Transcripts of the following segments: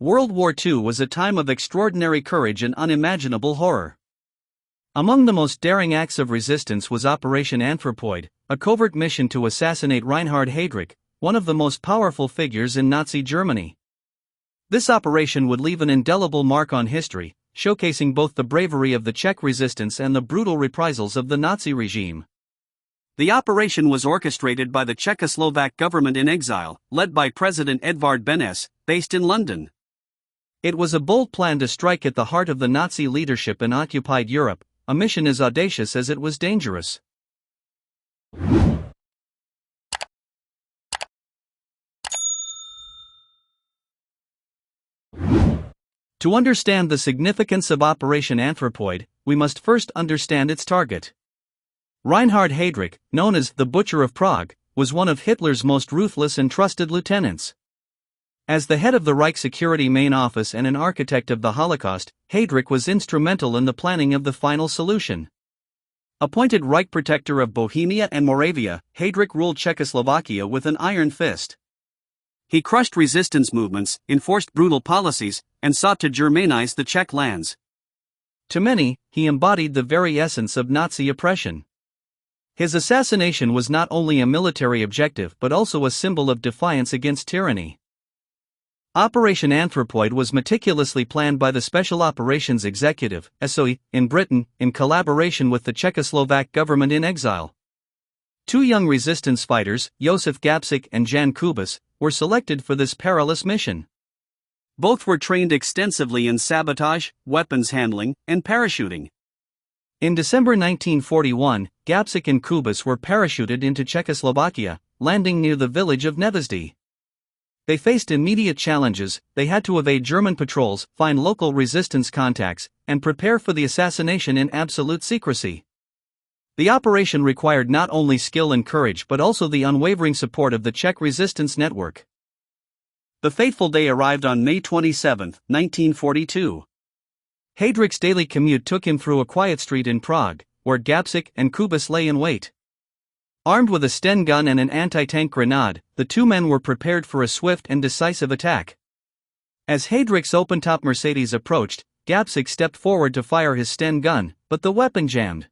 World War II was a time of extraordinary courage and unimaginable horror. Among the most daring acts of resistance was Operation Anthropoid, a covert mission to assassinate Reinhard Heydrich, one of the most powerful figures in Nazi Germany. This operation would leave an indelible mark on history, showcasing both the bravery of the Czech resistance and the brutal reprisals of the Nazi regime. The operation was orchestrated by the Czechoslovak government-in-exile, led by President Edvard Beneš, based in London. It was a bold plan to strike at the heart of the Nazi leadership in occupied Europe, a mission as audacious as it was dangerous. To understand the significance of Operation Anthropoid, we must first understand its target. Reinhard Heydrich, known as the Butcher of Prague, was one of Hitler's most ruthless and trusted lieutenants. As the head of the Reich Security Main Office and an architect of the Holocaust, Heydrich was instrumental in the planning of the final solution. Appointed Reich Protector of Bohemia and Moravia, Heydrich ruled Czechoslovakia with an iron fist. He crushed resistance movements, enforced brutal policies, and sought to Germanize the Czech lands. To many, he embodied the very essence of Nazi oppression. His assassination was not only a military objective but also a symbol of defiance against tyranny. Operation Anthropoid was meticulously planned by the Special Operations Executive, SOE, in Britain, in collaboration with the Czechoslovak government-in-exile. Two young resistance fighters, Jozef Gabcik and Jan Kubis, were selected for this perilous mission. Both were trained extensively in sabotage, weapons handling, and parachuting. In December 1941, Gabcik and Kubis were parachuted into Czechoslovakia, landing near the village of Nevezdy. They faced immediate challenges. They had to evade German patrols, find local resistance contacts, and prepare for the assassination in absolute secrecy. The operation required not only skill and courage but also the unwavering support of the Czech resistance network. The fateful day arrived on May 27, 1942. Heydrich's daily commute took him through a quiet street in Prague, where Gabcik and Kubis lay in wait. Armed with a Sten gun and an anti-tank grenade, the two men were prepared for a swift and decisive attack. As Heydrich's open-top Mercedes approached, Gabcik stepped forward to fire his Sten gun, but the weapon jammed.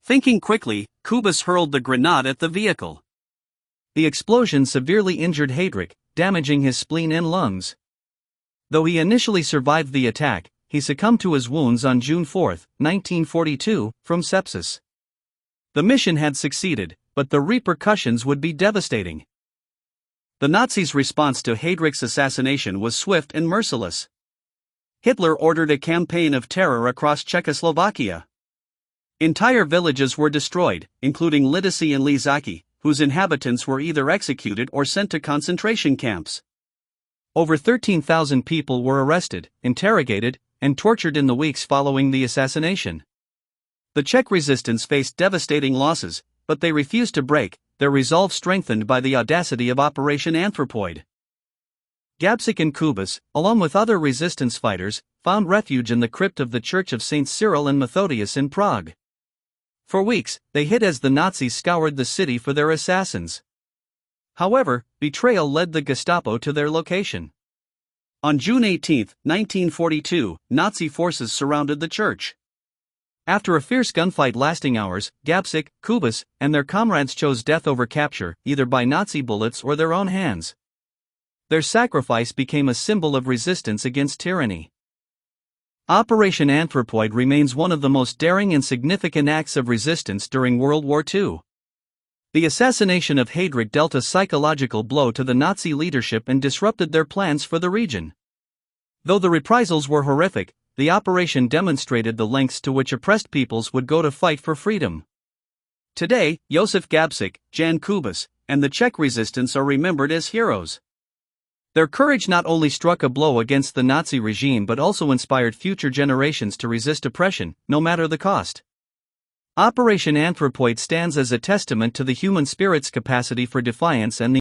Thinking quickly, Kubis hurled the grenade at the vehicle. The explosion severely injured Heydrich, damaging his spleen and lungs. Though he initially survived the attack, he succumbed to his wounds on June 4, 1942, from sepsis. The mission had succeeded, but the repercussions would be devastating. The Nazis' response to Heydrich's assassination was swift and merciless. Hitler ordered a campaign of terror across Czechoslovakia. Entire villages were destroyed, including Lidice and Lidice, whose inhabitants were either executed or sent to concentration camps. Over 13,000 people were arrested, interrogated, and tortured in the weeks following the assassination. The Czech resistance faced devastating losses, but they refused to break, their resolve strengthened by the audacity of Operation Anthropoid. Gabcik and Kubis, along with other resistance fighters, found refuge in the crypt of the Church of Saints Cyril and Methodius in Prague. For weeks, they hid as the Nazis scoured the city for their assassins. However, betrayal led the Gestapo to their location. On June 18, 1942, Nazi forces surrounded the church. After a fierce gunfight lasting hours, Gabcik, Kubis, and their comrades chose death over capture, either by Nazi bullets or their own hands. Their sacrifice became a symbol of resistance against tyranny. Operation Anthropoid remains one of the most daring and significant acts of resistance during World War II. The assassination of Heydrich dealt a psychological blow to the Nazi leadership and disrupted their plans for the region. Though the reprisals were horrific, the operation demonstrated the lengths to which oppressed peoples would go to fight for freedom. Today, Jozef Gabcik, Jan Kubis, and the Czech resistance are remembered as heroes. Their courage not only struck a blow against the Nazi regime but also inspired future generations to resist oppression, no matter the cost. Operation Anthropoid stands as a testament to the human spirit's capacity for defiance and the